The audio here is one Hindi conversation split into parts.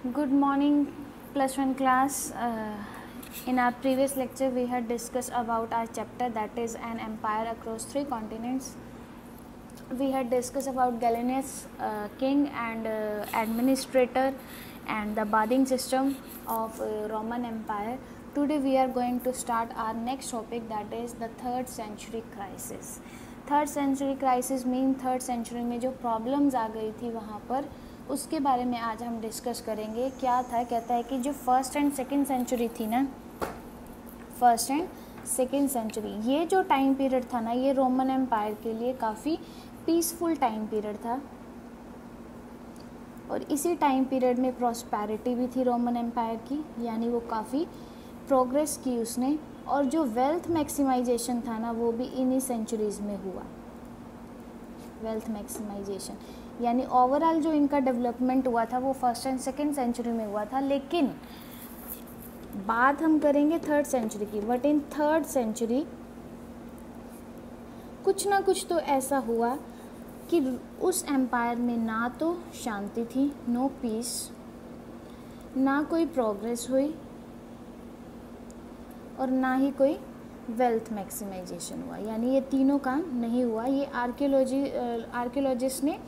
Good morning, plus one class. In our previous lecture, we had discussed about our chapter, that is an empire across 3 continents. We had discussed about Gallienus, king and administrator, and the bathing system of Roman Empire. Today we are going to start our next topic, that is the 3rd century crisis. 3rd century crisis mean 3rd century में जो प्रॉब्लम्स आ गई थी वहाँ पर, उसके बारे में आज हम डिस्कस करेंगे. क्या था, कहता है कि जो 1st एंड 2nd सेंचुरी थी ना, 1st एंड 2nd सेंचुरी, ये जो टाइम पीरियड था ना, ये रोमन एम्पायर के लिए काफ़ी पीसफुल टाइम पीरियड था. और इसी टाइम पीरियड में प्रॉस्पेरिटी भी थी रोमन एम्पायर की, यानी वो काफ़ी प्रोग्रेस की उसने. और जो वेल्थ मैक्सिमाइजेशन था ना, वो भी इन्हीं सेंचुरीज़ में हुआ. वेल्थ मैक्सिमाइजेशन यानी ओवरऑल जो इनका डेवलपमेंट हुआ था वो 1st एंड 2nd सेंचुरी में हुआ था. लेकिन बात हम करेंगे 3rd सेंचुरी की. बट इन 3rd सेंचुरी कुछ ना कुछ तो ऐसा हुआ कि उस एम्पायर में ना तो शांति थी, नो पीस, ना कोई प्रोग्रेस हुई, और ना ही कोई वेल्थ मैक्सिमाइजेशन हुआ. यानी ये तीनों काम नहीं हुआ. ये आर्कियोलॉजिस्ट ने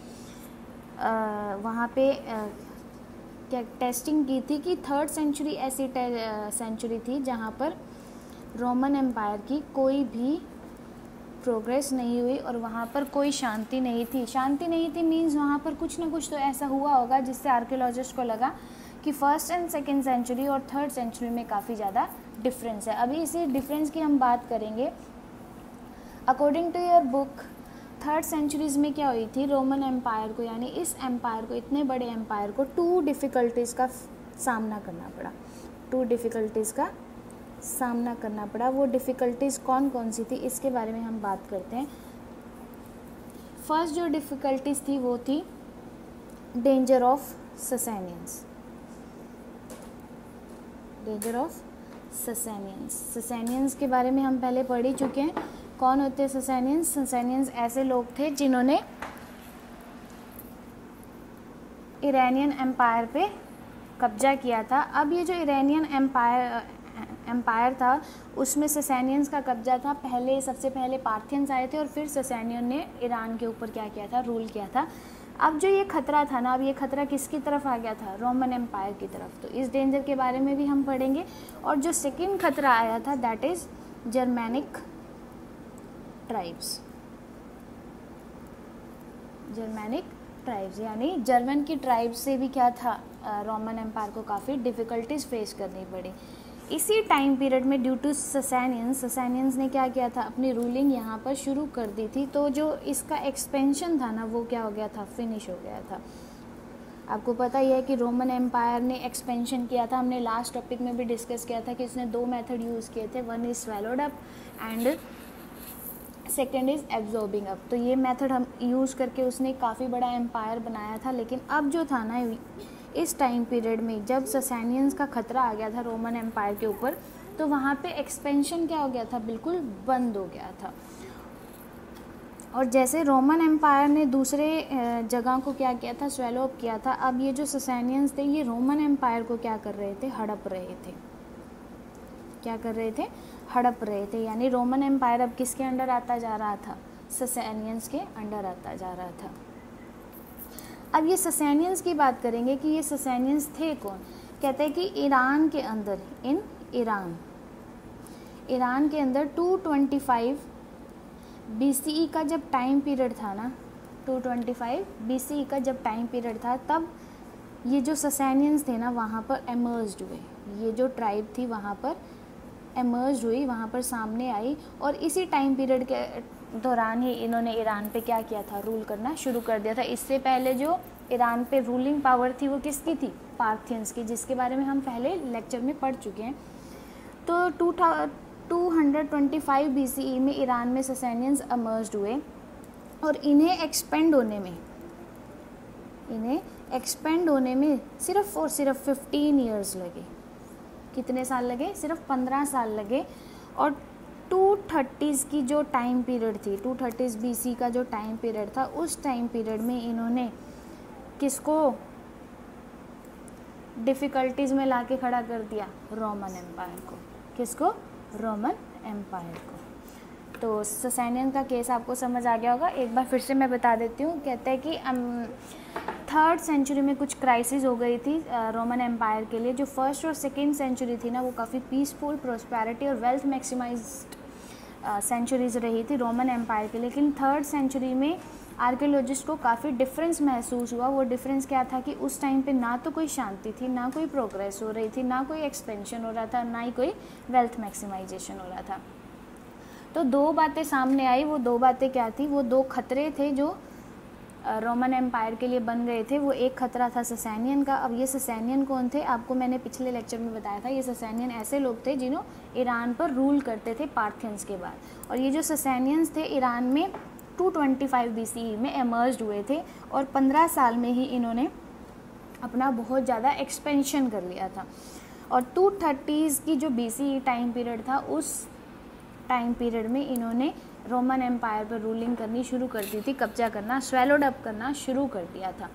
वहाँ पे क्या टेस्टिंग की थी कि 3rd सेंचुरी ऐसी सेंचुरी थी जहाँ पर रोमन एम्पायर की कोई भी प्रोग्रेस नहीं हुई और वहाँ पर कोई शांति नहीं थी. शांति नहीं थी मीन्स वहाँ पर कुछ ना कुछ तो ऐसा हुआ होगा जिससे आर्कियोलॉजिस्ट को लगा कि 1st एंड 2nd सेंचुरी और 3rd सेंचुरी में काफ़ी ज़्यादा डिफरेंस है. अभी इसी डिफरेंस की हम बात करेंगे. According to your book, 3rd centuries में क्या हुई थी, रोमन एम्पायर को, यानी इस एम्पायर को, इतने बड़े एम्पायर को 2 डिफ़िकल्टीज़ का सामना करना पड़ा. 2 डिफ़िकल्टीज़ का सामना करना पड़ा. वो डिफ़िकल्टीज़ कौन कौन सी थी, इसके बारे में हम बात करते हैं. फर्स्ट जो डिफ़िकल्टीज़ थी वो थी danger of Sassanians. Danger of Sassanians. Sassanians के बारे में हम पहले पढ़ ही चुके हैं. कौन होते हैं ससैनियंस? ससैनियंस ऐसे लोग थे जिन्होंने इरानियन एम्पायर पे कब्जा किया था. अब ये जो इरानियन एम्पायर था उसमें ससैनियंस का कब्जा था. सबसे पहले पार्थियंस आए थे और फिर ससैनियन ने ईरान के ऊपर क्या किया था, रूल किया था. अब जो ये खतरा था ना, अब ये खतरा किसकी तरफ आ गया था, रोमन एम्पायर की तरफ. तो इस डेंजर के बारे में भी हम पढ़ेंगे. और जो सेकेंड खतरा आया था, that is Germanic tribes. Germanic tribes यानी जर्मन की ट्राइब्स से भी क्या था, रोमन एम्पायर को काफ़ी डिफ़िकल्टीज फेस करनी पड़ी. इसी टाइम पीरियड में ड्यू टू ससैनियंस ने क्या किया था, अपनी रूलिंग यहाँ पर शुरू कर दी थी. तो जो इसका एक्सपेंशन था ना, वो क्या हो गया था, फिनिश हो गया था. आपको पता ही है कि रोमन एम्पायर ने एक्सपेंशन किया था. हमने लास्ट टॉपिक में भी डिस्कस किया था कि उसने 2 मेथड यूज़ किए थे. One is swallowed up and second is absorbing up. तो ये मेथड हम यूज़ करके उसने काफ़ी बड़ा एम्पायर बनाया था. लेकिन अब जो था ना, इस टाइम पीरियड में जब ससैनियंस का खतरा आ गया था रोमन एम्पायर के ऊपर, तो वहाँ पे एक्सपेंशन क्या हो गया था, बिल्कुल बंद हो गया था. और जैसे रोमन एम्पायर ने दूसरे जगह को क्या किया था, स्वेलो अप किया था. अब ये जो ससैनियंस थे, ये रोमन एम्पायर को क्या कर रहे थे, हड़प रहे थे. क्या कर रहे थे, हड़प रहे थे. यानी रोमन एम्पायर अब किसके अंडर आता जा रहा था, ससैनियंस के अंडर आता जा रहा था. अब ये ससैनियंस की बात करेंगे कि ये ससैनियंस थे कौन. कहते हैं कि ईरान के अंदर, ईरान के अंदर 225 BCE का जब टाइम पीरियड था ना, 225 BCE का जब टाइम पीरियड था, तब ये जो ससैनियंस थे ना वहाँ पर एमर्ज्ड हुए. ये जो ट्राइब थी वहाँ पर एमर्ज हुई, वहाँ पर सामने आई. और इसी टाइम पीरियड के दौरान ही इन्होंने ईरान पे क्या किया था, रूल करना शुरू कर दिया था. इससे पहले जो ईरान पे रूलिंग पावर थी वो किसकी थी, पार्थियंस की, जिसके बारे में हम पहले लेक्चर में पढ़ चुके हैं. तो 225 BCE में ईरान में ससैनियंस एमर्ज्ड हुए. और इन्हें एक्सपेंड होने में सिर्फ और सिर्फ 15 ईयर्स लगे. कितने साल लगे, सिर्फ 15 साल लगे. और 230s की जो टाइम पीरियड थी, 230 BC का जो टाइम पीरियड था, उस टाइम पीरियड में इन्होंने किसको डिफ़िकल्टीज़ में ला के खड़ा कर दिया? रोमन एम्पायर को। किसको? रोमन एम्पायर को। तो ससानियन का केस आपको समझ आ गया होगा। एक बार फिर से मैं बता देती हूँ। कहते हैं कि 3rd सेंचुरी में कुछ क्राइसिस हो गई थी रोमन एम्पायर के लिए। जो 1st और 2nd सेंचुरी थी ना, वो काफ़ी पीसफुल, प्रोस्पेरिटी और वेल्थ मैक्सिमाइज्ड सेंचुरीज रही थी रोमन एम्पायर के लिए। लेकिन 3rd सेंचुरी में आर्कियोलॉजिस्ट को काफ़ी डिफरेंस महसूस हुआ। वो डिफरेंस क्या था कि उस टाइम पे ना तो कोई शांति थी, ना कोई प्रोग्रेस हो रही थी, ना कोई एक्सपेंशन हो रहा था, ना ही कोई वेल्थ मैक्सिमाइजेशन हो रहा था। तो 2 बातें सामने आई। वो 2 बातें क्या थी? वो 2 खतरे थे जो रोमन एम्पायर के लिए बन गए थे। वो एक खतरा था ससानियन का। अब ये ससानियन कौन थे? आपको मैंने पिछले लेक्चर में बताया था। ये ससानियन ऐसे लोग थे जिन्होंने ईरान पर रूल करते थे पार्थियंस के बाद। और ये जो ससानियंस थे ईरान में 225 BCE में एमर्ज हुए थे और 15 साल में ही इन्होंने अपना बहुत ज़्यादा एक्सपेंशन कर लिया था। और 230s की जो BCE टाइम पीरियड था, उस टाइम पीरियड में इन्होंने रोमन एम्पायर पर रूलिंग करनी शुरू कर दी थी, कब्जा करना, स्वेलोड अप करना शुरू कर दिया था।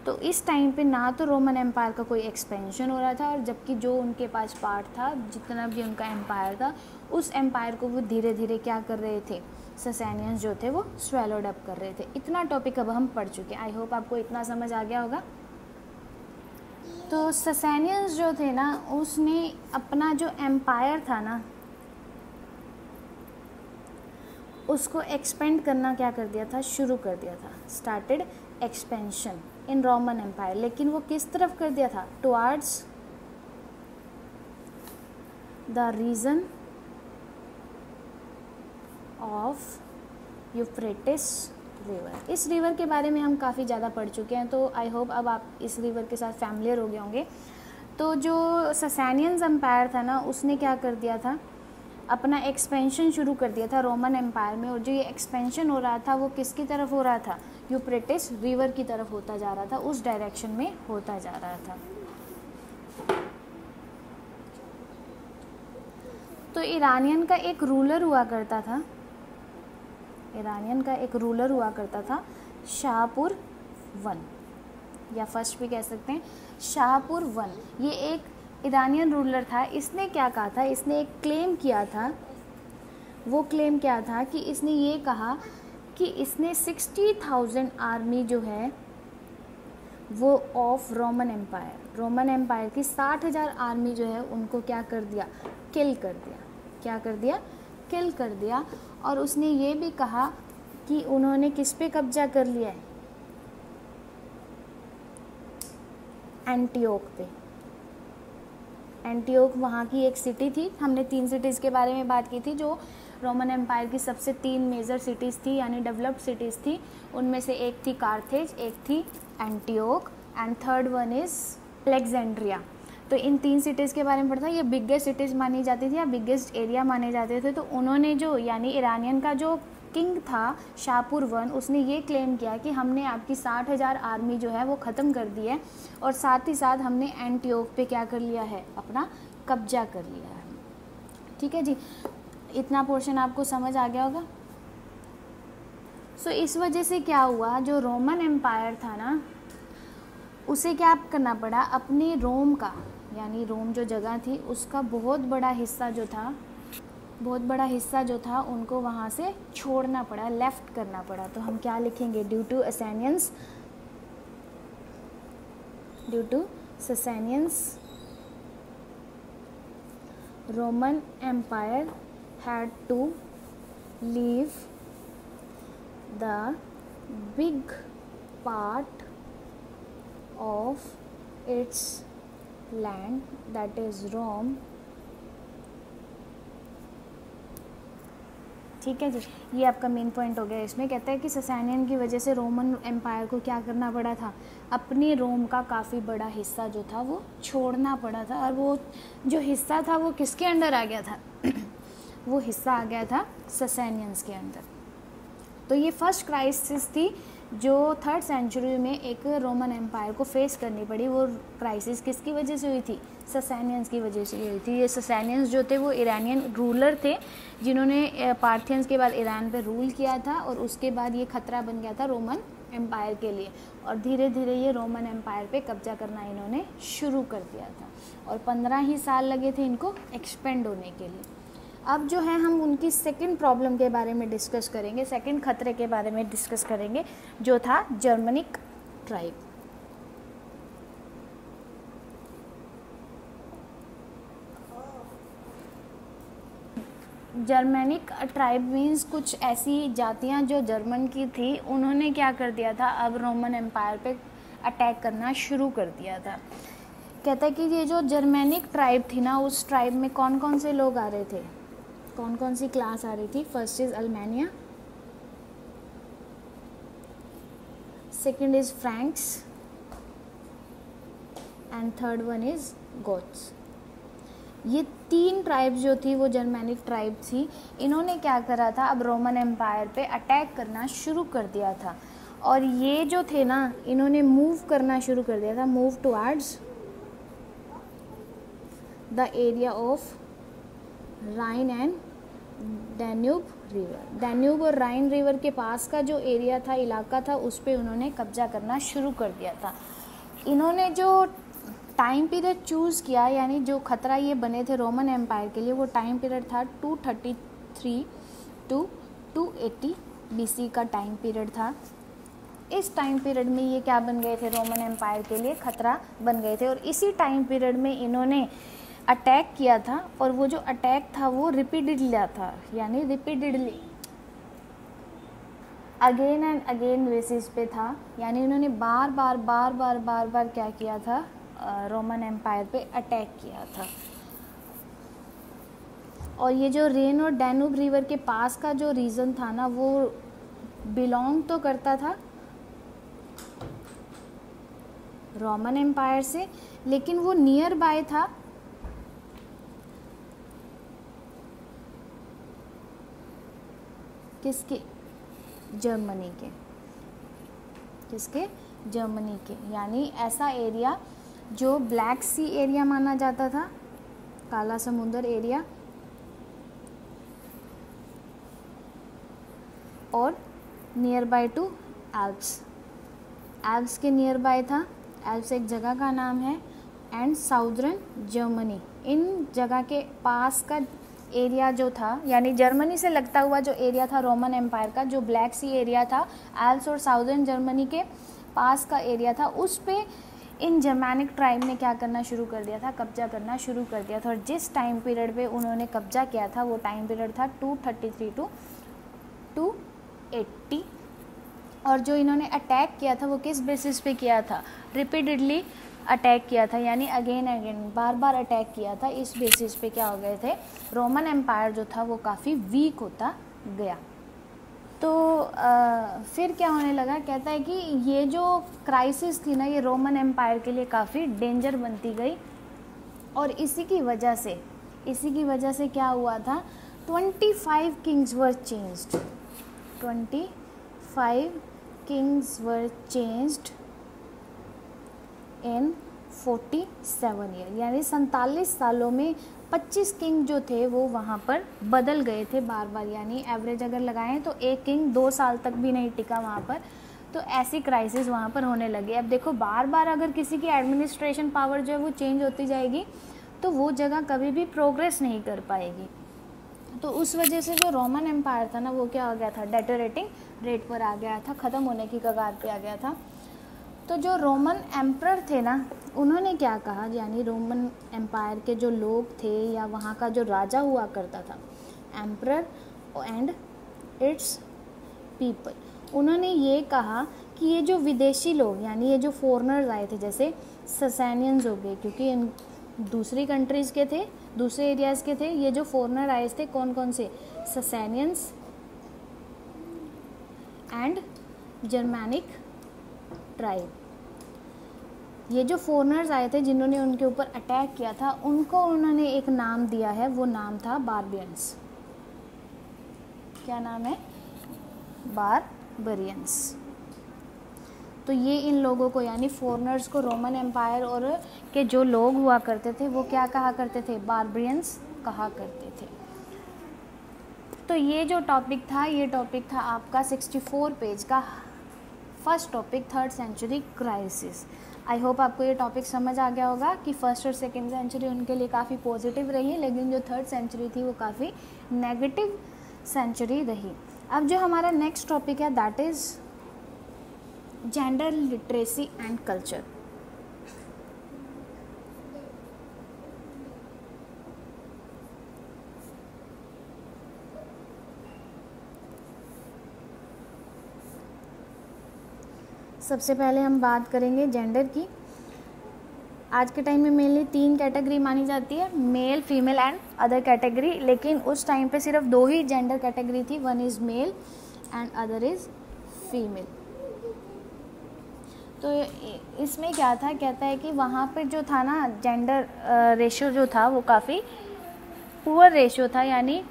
तो इस टाइम पे ना तो रोमन एम्पायर का कोई एक्सपेंशन हो रहा था, और जबकि जो उनके पास पार्ट था, जितना भी उनका एम्पायर था, उस एम्पायर को वो धीरे धीरे क्या कर रहे थे? ससानियंस जो थे वो स्वेलोड अप कर रहे थे। इतना टॉपिक अब हम पढ़ चुके हैं। आई होप आपको इतना समझ आ गया होगा। तो ससानियंस जो थे ना, उसने अपना जो एम्पायर था ना, उसको एक्सपेंड करना क्या कर दिया था? शुरू कर दिया था। Started expansion in Roman empire. लेकिन वो किस तरफ कर दिया था? Towards the region of Euphrates river. इस रिवर के बारे में हम काफ़ी ज़्यादा पढ़ चुके हैं, तो आई होप अब आप इस रिवर के साथ फैमिलियर हो गए होंगे। तो जो ससानियंस एम्पायर था ना, उसने क्या कर दिया था? अपना एक्सपेंशन शुरू कर दिया था रोमन एम्पायर में। और जो ये एक्सपेंशन हो रहा था वो किसकी तरफ हो रहा था? यूफ्रेटिस रिवर की तरफ होता जा रहा था, उस डायरेक्शन में होता जा रहा था। तो ईरानियन का एक रूलर हुआ करता था, ईरानियन का एक रूलर हुआ करता था शाहपुर 1, या फर्स्ट भी कह सकते हैं, शाहपुर 1। ये एक ईरानियन रूलर था। इसने क्या कहा था? इसने एक क्लेम किया था। वो क्लेम क्या था कि इसने ये कहा कि इसने 60,000 आर्मी जो है वो ऑफ रोमन एम्पायर की 60,000 आर्मी जो है उनको क्या कर दिया? किल कर दिया। क्या कर दिया? किल कर दिया। और उसने ये भी कहा कि उन्होंने किस पे कब्जा कर लिया है? एंटियोक पे। एंटियोक वहाँ की एक सिटी थी। हमने 3 सिटीज़ के बारे में बात की थी जो रोमन एम्पायर की सबसे 3 मेजर सिटीज़ थी, यानी डेवलप्ड सिटीज़ थी। उनमें से एक थी कार्थेज, एक थी Antioch, and 3rd one is Alexandria. तो इन 3 सिटीज़ के बारे में पढ़ा था। ये बिगेस्ट सिटीज़ मानी जाती थी या बिगेस्ट एरिया माने जाते थे। तो उन्होंने जो, यानी ईरानियन का जो किंग था शाहपुर 1, उसने ये क्लेम किया कि हमने आपकी 60,000 आर्मी जो है वो ख़त्म कर दी है, और साथ ही साथ हमने एंटियोक पे क्या कर लिया है? अपना कब्जा कर लिया है। ठीक है जी, इतना पोर्शन आपको समझ आ गया होगा। सो इस वजह से क्या हुआ? जो रोमन एम्पायर था ना, उसे क्या करना पड़ा? अपने रोम का, यानी रोम जो जगह थी उसका बहुत बड़ा हिस्सा जो था उनको वहाँ से छोड़ना पड़ा, लेफ्ट करना पड़ा। तो हम क्या लिखेंगे? Due to Sassanians Roman empire had to leave the big part of its land, that is Rome। ठीक है जी, ये आपका मेन पॉइंट हो गया। इसमें कहता है कि ससानियन की वजह से रोमन एम्पायर को क्या करना पड़ा था? अपने रोम का काफ़ी बड़ा हिस्सा जो था वो छोड़ना पड़ा था। और वो जो हिस्सा था वो किसके अंडर आ गया था? वो हिस्सा आ गया था ससानियंस के अंदर। तो ये फर्स्ट क्राइसिस थी जो 3rd सेंचुरी में एक रोमन एम्पायर को फेस करनी पड़ी। वो क्राइसिस किसकी वजह से हुई थी? ससैनियंस की वजह से हुई थी। ये ससैनियंस जो थे वो ईरानियन रूलर थे जिन्होंने पार्थियंस के बाद ईरान पे रूल किया था, और उसके बाद ये खतरा बन गया था रोमन एम्पायर के लिए, और धीरे धीरे ये रोमन एम्पायर पे कब्जा करना इन्होंने शुरू कर दिया था, और 15 ही साल लगे थे इनको एक्सपेंड होने के लिए। अब जो है हम उनकी सेकंड प्रॉब्लम के बारे में डिस्कस करेंगे, सेकंड खतरे के बारे में डिस्कस करेंगे, जो था Germanic tribe. Germanic tribe means कुछ ऐसी जातियां जो जर्मन की थी, उन्होंने क्या कर दिया था, अब रोमन एम्पायर पे अटैक करना शुरू कर दिया था। कहता है कि ये जो जर्मनिक ट्राइब थी ना, उस ट्राइब में कौन कौन से लोग आ रहे थे, कौन कौन सी क्लास आ रही थी। First is Alemannia, second is Franks, and third one is Goths. ये 3 ट्राइब जो थी वो जर्मनिक ट्राइब थी। इन्होंने क्या करा था, अब रोमन एम्पायर पे अटैक करना शुरू कर दिया था, और ये जो थे ना, इन्होंने मूव करना शुरू कर दिया था, move towards the area of Rhine and Danube river. Danube और राइन रिवर के पास का जो एरिया था, इलाका था, उस पर उन्होंने कब्जा करना शुरू कर दिया था। इन्होंने जो टाइम पीरियड चूज़ किया, यानी जो खतरा ये बने थे रोमन एम्पायर के लिए, वो टाइम पीरियड था 233 टू 280 BC का टाइम पीरियड था। इस टाइम पीरियड में ये क्या बन गए थे, रोमन एम्पायर के लिए खतरा बन गए थे, और इसी टाइम पीरियड में इन्होंने अटैक किया था, और वो जो अटैक था वो रिपीटेडली था, यानी repeatedly again and again basis पे था, यानी उन्होंने बार बार क्या किया था, रोमन एम्पायर पे अटैक किया था। और ये जो रेन और डैन्यूब रिवर के पास का जो रीजन था ना, वो बिलोंग तो करता था रोमन एम्पायर से, लेकिन वो नियर बाय था किसके, जर्मनी के, किसके, जर्मनी के। यानी ऐसा एरिया जो ब्लैक सी एरिया माना जाता था, काला समुंदर एरिया, और near by two Alps, Alps के नियर बाय था, एल्प्स एक जगह का नाम है, एंड साउदर्न जर्मनी, इन जगह के पास का एरिया जो था, यानी जर्मनी से लगता हुआ जो एरिया था रोमन एम्पायर का, जो ब्लैक सी एरिया था, एल्प्स और साउदर्न जर्मनी के पास का एरिया था, उस पे इन जर्मैनिक ट्राइब ने क्या करना शुरू कर दिया था, कब्जा करना शुरू कर दिया था। और जिस टाइम पीरियड पे उन्होंने कब्जा किया था, वो टाइम पीरियड था 233 टू 280, और जो इन्होंने अटैक किया था वो किस बेसिस पे किया था, रिपीटेडली अटैक किया था, यानी अगेन बार बार अटैक किया था। इस बेसिस पे क्या हो गए थे, रोमन एम्पायर जो था वो काफ़ी वीक होता गया। तो फिर क्या होने लगा, कहता है कि ये जो क्राइसिस थी ना, ये रोमन एम्पायर के लिए काफ़ी डेंजर बनती गई, और इसी की वजह से क्या हुआ था, 25 Kings were changed, 25 Kings were changed in 47 year, यानी 47 सालों में 25 किंग जो थे वो वहाँ पर बदल गए थे बार बार, यानी एवरेज अगर लगाएं तो एक किंग 2 साल तक भी नहीं टिका वहाँ पर। तो ऐसी क्राइसिस वहाँ पर होने लगी। अब देखो, बार बार अगर किसी की एडमिनिस्ट्रेशन पावर जो है वो चेंज होती जाएगी, तो वो जगह कभी भी प्रोग्रेस नहीं कर पाएगी। तो उस वजह से जो रोमन एम्पायर था ना, वो क्या हो गया था, डेटोरेटिंग रेट पर आ गया था, ख़त्म होने की कगार पे आ गया था। तो जो रोमन एम्परर थे ना, उन्होंने क्या कहा, यानी रोमन एम्पायर के जो लोग थे या वहाँ का जो राजा हुआ करता था, एम्परर एंड इट्स पीपल, उन्होंने ये कहा कि ये जो विदेशी लोग, यानी ये जो फॉरेनर्स आए थे, जैसे ससैनियंस हो गए, क्योंकि इन दूसरी कंट्रीज़ के थे, दूसरे एरियाज़ के थे, ये जो फॉरेनर आए थे कौन कौन से, ससैनियंस एंड जर्मैनिक ट्राइब। ये जो फॉरेनर्स आए थे जिन्होंने उनके ऊपर अटैक किया था, उनको उन्होंने एक नाम दिया है, वो नाम था बारबियंस। क्या नाम है, बारबरियंस। तो ये इन लोगों को यानी फॉरेनर्स को रोमन एम्पायर और के जो लोग हुआ करते थे वो क्या कहा करते थे, बारबरियंस कहा करते थे। तो ये जो टॉपिक था, ये टॉपिक था आपका 64 पेज का first topic, third century crisis. I hope आपको ये टॉपिक समझ आ गया होगा कि फर्स्ट और सेकेंड सेंचुरी उनके लिए काफ़ी पॉजिटिव रही, लेकिन जो थर्ड सेंचुरी थी वो काफ़ी नेगेटिव सेंचुरी रही। अब जो हमारा नेक्स्ट टॉपिक है that is gender literacy and culture. सबसे पहले हम बात करेंगे जेंडर की। आज के टाइम में मेनली 3 कैटेगरी मानी जाती है, male, female and other category, लेकिन उस टाइम पे सिर्फ 2 ही जेंडर कैटेगरी थी, one is male and other is female. तो इसमें क्या था, कहता है कि वहाँ पे जो था ना जेंडर रेशियो जो था वो काफ़ी पुअर रेशियो था, यानी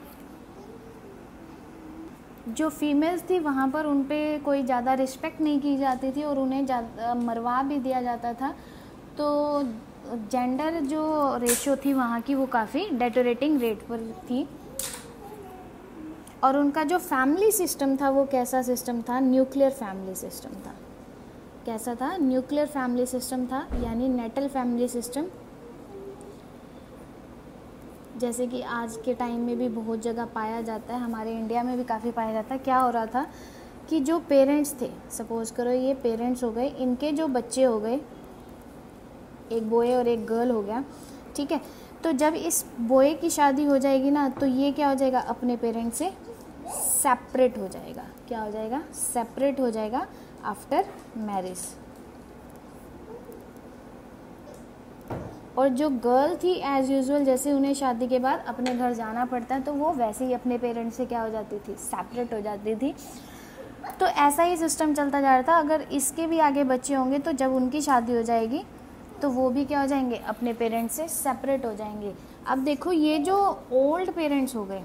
जो फीमेल्स थी वहाँ पर उन पे कोई ज़्यादा रिस्पेक्ट नहीं की जाती थी और उन्हें ज़्यादा मरवा भी दिया जाता था। तो जेंडर जो रेशियो थी वहाँ की वो काफ़ी डेटोरेटिंग रेट पर थी। और उनका जो फैमिली सिस्टम था वो कैसा सिस्टम था, न्यूक्लियर फैमिली सिस्टम था। कैसा था, न्यूक्लियर फैमिली सिस्टम था, यानी नेटल फैमिली सिस्टम, जैसे कि आज के टाइम में भी बहुत जगह पाया जाता है, हमारे इंडिया में भी काफ़ी पाया जाता है। क्या हो रहा था कि जो पेरेंट्स थे, सपोज़ करो ये पेरेंट्स हो गए, इनके जो बच्चे हो गए, एक बॉय और एक गर्ल हो गया, ठीक है। तो जब इस बॉय की शादी हो जाएगी ना, तो ये क्या हो जाएगा, अपने पेरेंट्स से सेपरेट हो जाएगा। क्या हो जाएगा, सेपरेट हो जाएगा आफ्टर मैरिज। और जो गर्ल थी एज़ यूजुअल जैसे उन्हें शादी के बाद अपने घर जाना पड़ता है, तो वो वैसे ही अपने पेरेंट्स से क्या हो जाती थी, सेपरेट हो जाती थी। तो ऐसा ही सिस्टम चलता जा रहा था। अगर इसके भी आगे बच्चे होंगे तो जब उनकी शादी हो जाएगी तो वो भी क्या हो जाएंगे, अपने पेरेंट्स से सेपरेट हो जाएंगे। अब देखो ये जो ओल्ड पेरेंट्स हो गए,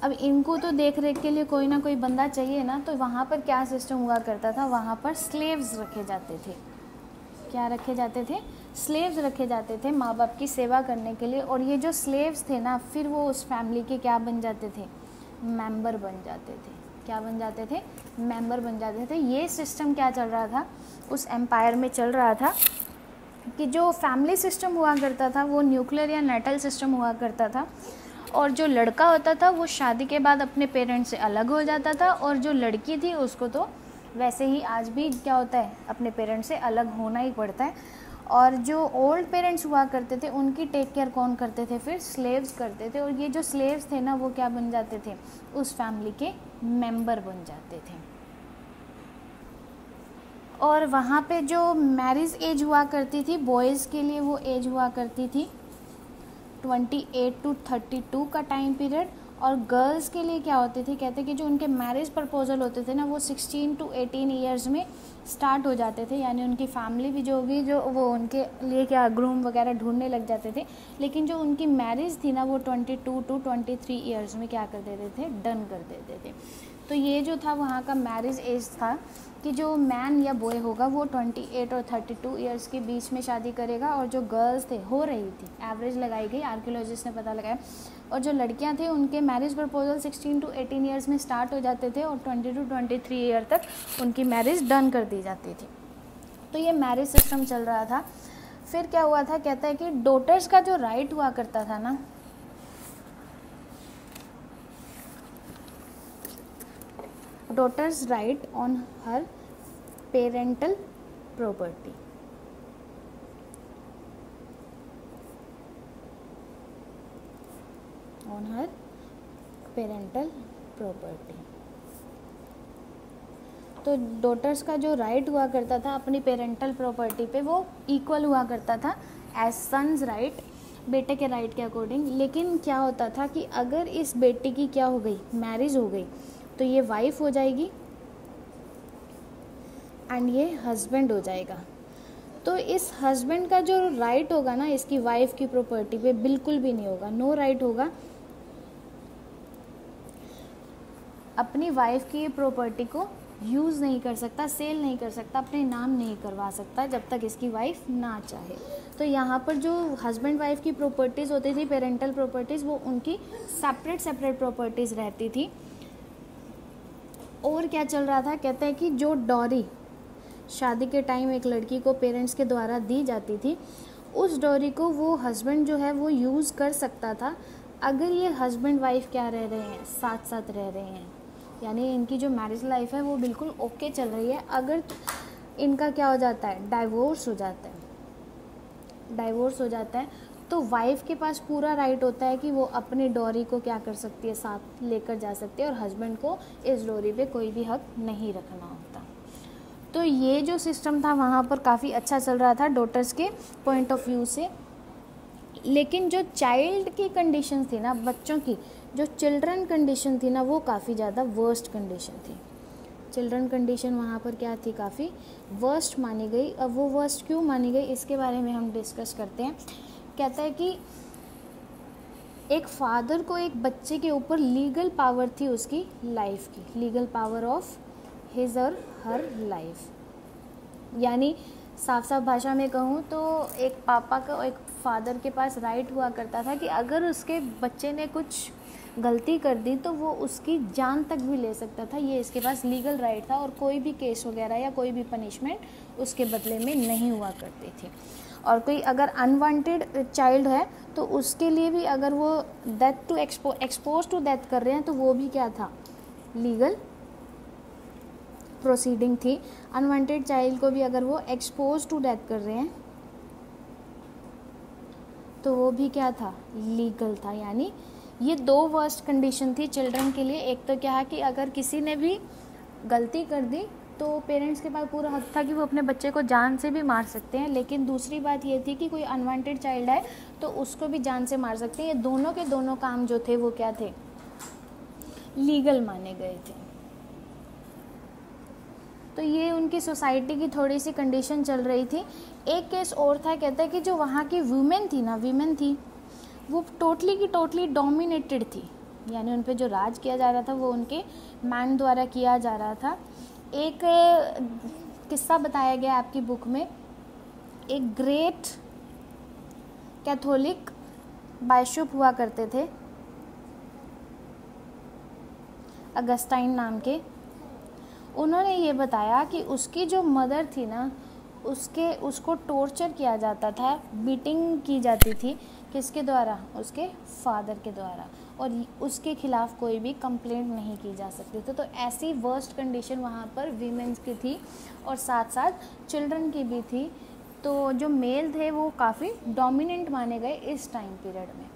अब इनको तो देख रेख के लिए कोई ना कोई बंदा चाहिए ना, तो वहाँ पर क्या सिस्टम हुआ करता था, वहाँ पर स्लेव्स रखे जाते थे। क्या रखे जाते थे, स्लेव्स रखे जाते थे माँ बाप की सेवा करने के लिए। और ये जो स्लेव्स थे ना, फिर वो उस फैमिली के क्या बन जाते थे, मेंबर बन जाते थे। क्या बन जाते थे, मेंबर बन जाते थे। ये सिस्टम क्या चल रहा था, उस एम्पायर में चल रहा था कि जो फैमिली सिस्टम हुआ करता था वो न्यूक्लियर या नेटल सिस्टम हुआ करता था। और जो लड़का होता था वो शादी के बाद अपने पेरेंट्स से अलग हो जाता था, और जो लड़की थी उसको तो वैसे ही आज भी क्या होता है, अपने पेरेंट्स से अलग होना ही पड़ता है। और जो ओल्ड पेरेंट्स हुआ करते थे उनकी टेक केयर कौन करते थे, फिर स्लेव्स करते थे। और ये जो स्लेव्स थे ना वो क्या बन जाते थे, उस फैमिली के मेंबर बन जाते थे। और वहाँ पे जो मैरिज एज हुआ करती थी बॉयज़ के लिए, वो एज हुआ करती थी 28 to 32 का टाइम पीरियड। और गर्ल्स के लिए क्या होती थी, कहते कि जो उनके मैरिज प्रपोजल होते थे ना वो 16 to 18 ईयर्स में स्टार्ट हो जाते थे। यानी उनकी फैमिली भी जो होगी, जो वो उनके लिए क्या ग्रूम वगैरह ढूंढने लग जाते थे। लेकिन जो उनकी मैरिज थी ना वो 22 to 23 ईयर्स में क्या कर देते थे, डन कर देते थे। तो ये जो था वहाँ का मैरिज एज था कि जो मैन या बॉय होगा वो 28 और 32 ईयर्स के बीच में शादी करेगा। और जो गर्ल्स थे, हो रही थी, एवरेज लगाई गई, आर्कियोलॉजिस्ट ने पता लगाया। और जो लड़कियां थे उनके मैरिज प्रपोजल 16 to 18 ईयर्स में स्टार्ट हो जाते थे और 20 to 23 ईयर तक उनकी मैरिज डन कर दी जाती थी। तो ये मैरिज सिस्टम चल रहा था। फिर क्या हुआ था, कहता है कि डॉटर्स का जो राइट हुआ करता था ना, daughters right on her parental property, on her parental property. तो डॉटर्स का जो राइट हुआ करता था अपनी पेरेंटल प्रॉपर्टी पे, वो इक्वल हुआ करता था एज सन्स राइट, बेटे के राइट के अकॉर्डिंग। लेकिन क्या होता था कि अगर इस बेटी की क्या हो गई, मैरिज हो गई, तो ये वाइफ हो जाएगी एंड ये हस्बैंड हो जाएगा। तो इस हस्बैंड का जो राइट होगा ना इसकी वाइफ की प्रॉपर्टी पे, बिल्कुल भी नहीं होगा, नो राइट होगा अपनी वाइफ की प्रॉपर्टी को यूज़ नहीं कर सकता, सेल नहीं कर सकता, अपने नाम नहीं करवा सकता जब तक इसकी वाइफ ना चाहे। तो यहाँ पर जो हस्बैंड वाइफ की प्रॉपर्टीज़ होती थी, पेरेंटल प्रॉपर्टीज़, वो उनकी सेपरेट प्रॉपर्टीज़ रहती थी। और क्या चल रहा था, कहते हैं कि जो डॉरी शादी के टाइम एक लड़की को पेरेंट्स के द्वारा दी जाती थी, उस डॉरी को वो हस्बैंड जो है वो यूज़ कर सकता था अगर ये हस्बैंड वाइफ क्या रह रहे हैं, साथ साथ रह रहे हैं, यानी इनकी जो मैरिज लाइफ है वो बिल्कुल ओके चल रही है। अगर इनका क्या हो जाता है, डाइवोर्स हो जाता है, तो वाइफ के पास पूरा राइट होता है कि वो अपनी डॉरी को क्या कर सकती है, साथ लेकर जा सकती है, और हस्बैंड को इस डॉरी पे कोई भी हक नहीं रखना होता। तो ये जो सिस्टम था वहाँ पर काफ़ी अच्छा चल रहा था डॉटर्स के पॉइंट ऑफ व्यू से। लेकिन जो चाइल्ड की कंडीशन थी ना, बच्चों की जो चिल्ड्रन कंडीशन थी ना, वो काफ़ी ज़्यादा वर्स्ट कंडीशन थी। चिल्ड्रन कंडीशन वहाँ पर क्या थी, काफ़ी वर्स्ट मानी गई। अब वो वर्स्ट क्यों मानी गई, इसके बारे में हम डिस्कस करते हैं। कहता है कि एक फादर को एक बच्चे के ऊपर लीगल पावर थी उसकी लाइफ की, लीगल पावर ऑफ हिज और हर लाइफ। यानी साफ साफ भाषा में कहूँ तो एक पापा का, एक फादर के पास राइट हुआ करता था कि अगर उसके बच्चे ने कुछ गलती कर दी तो वो उसकी जान तक भी ले सकता था। ये इसके पास लीगल राइट था, और कोई भी केस वगैरह या कोई भी पनिशमेंट उसके बदले में नहीं हुआ करती थी। और कोई अगर अनवांटेड चाइल्ड है तो उसके लिए भी अगर वो death to expose to death कर रहे हैं तो वो भी क्या था, लीगल प्रोसीडिंग थी। अनवांटेड चाइल्ड को भी अगर वो एक्सपोज टू डेथ कर रहे हैं तो वो भी क्या था, लीगल था। यानी ये दो वर्स्ट कंडीशन थी चिल्ड्रन के लिए। एक तो क्या है कि अगर किसी ने भी गलती कर दी तो पेरेंट्स के पास पूरा हक था कि वो अपने बच्चे को जान से भी मार सकते हैं। लेकिन दूसरी बात ये थी कि कोई अनवांटेड चाइल्ड है तो उसको भी जान से मार सकते हैं। ये दोनों के दोनों काम जो थे वो क्या थे, लीगल माने गए थे। तो ये उनकी सोसाइटी की थोड़ी सी कंडीशन चल रही थी। एक केस और था, कहता है कि जो वहाँ की वीमेन थी वो टोटली की टोटली डोमिनेटेड थी। यानी उन पे जो राज किया जा रहा था वो उनके मैन द्वारा किया जा रहा था। एक किस्सा बताया गया आपकी बुक में, एक ग्रेट कैथोलिक बाइशप हुआ करते थे, अगस्टाइन नाम के। उन्होंने ये बताया कि उसकी जो मदर थी ना, उसको टॉर्चर किया जाता था, बीटिंग की जाती थी। किसके द्वारा, उसके फादर के द्वारा, और उसके खिलाफ़ कोई भी कंप्लेंट नहीं की जा सकती थी। तो ऐसी वर्स्ट कंडीशन वहाँ पर वीमेंस की थी और साथ साथ चिल्ड्रन की भी थी। तो जो मेल थे वो काफ़ी डोमिनेंट माने गए इस टाइम पीरियड में।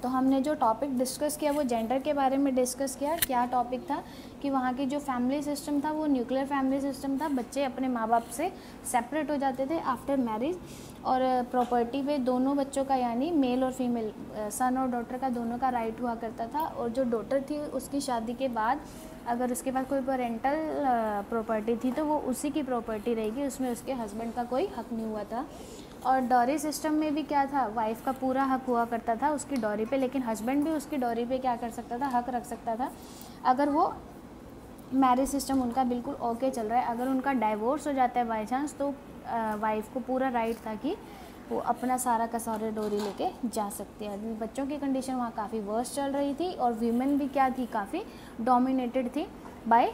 तो हमने जो टॉपिक डिस्कस किया वो जेंडर के बारे में डिस्कस किया। क्या टॉपिक था कि वहाँ की जो फैमिली सिस्टम था वो न्यूक्लियर फैमिली सिस्टम था। बच्चे अपने माँ बाप से सेपरेट हो जाते थे आफ्टर मैरिज, और प्रॉपर्टी पे दोनों बच्चों का, यानी मेल और फीमेल, सन और डॉटर का, दोनों का राइट हुआ करता था। और जो डॉटर थी उसकी शादी के बाद अगर उसके पास कोई पेरेंटल प्रॉपर्टी थी तो वो उसी की प्रॉपर्टी रहेगी, उसमें उसके हस्बैंड का कोई हक नहीं हुआ था। और डॉरी सिस्टम में भी क्या था, वाइफ का पूरा हक हुआ करता था उसकी डॉरी पे, लेकिन हस्बैंड भी उसकी डॉरी पे क्या कर सकता था, हक रख सकता था अगर वो मैरिज सिस्टम उनका बिल्कुल ओके चल रहा है। अगर उनका डाइवोर्स हो जाता है बाई चांस तो वाइफ को पूरा राइट था कि वो अपना सारा का सारा डोरी लेके जा सकती है। बच्चों की कंडीशन वहाँ काफ़ी वर्स्ट चल रही थी और वीमेन भी क्या थी, काफ़ी डोमिनेटेड थी बाय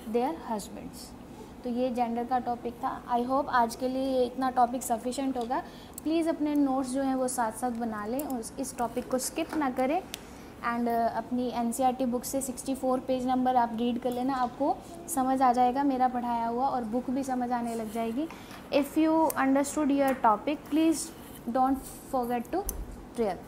देयर हस्बैंड्स। तो ये जेंडर का टॉपिक था। आई होप आज के लिए इतना टॉपिक सफिशेंट होगा। प्लीज़ अपने नोट्स जो हैं वो साथ साथ बना लें और इस टॉपिक को स्किप ना करें। एंड अपनी एनसीईआरटी बुक से 64 पेज नंबर आप रीड कर लेना, आपको समझ आ जाएगा मेरा पढ़ाया हुआ, और बुक भी समझ आने लग जाएगी। If you understood your topic, please don't forget to prayer.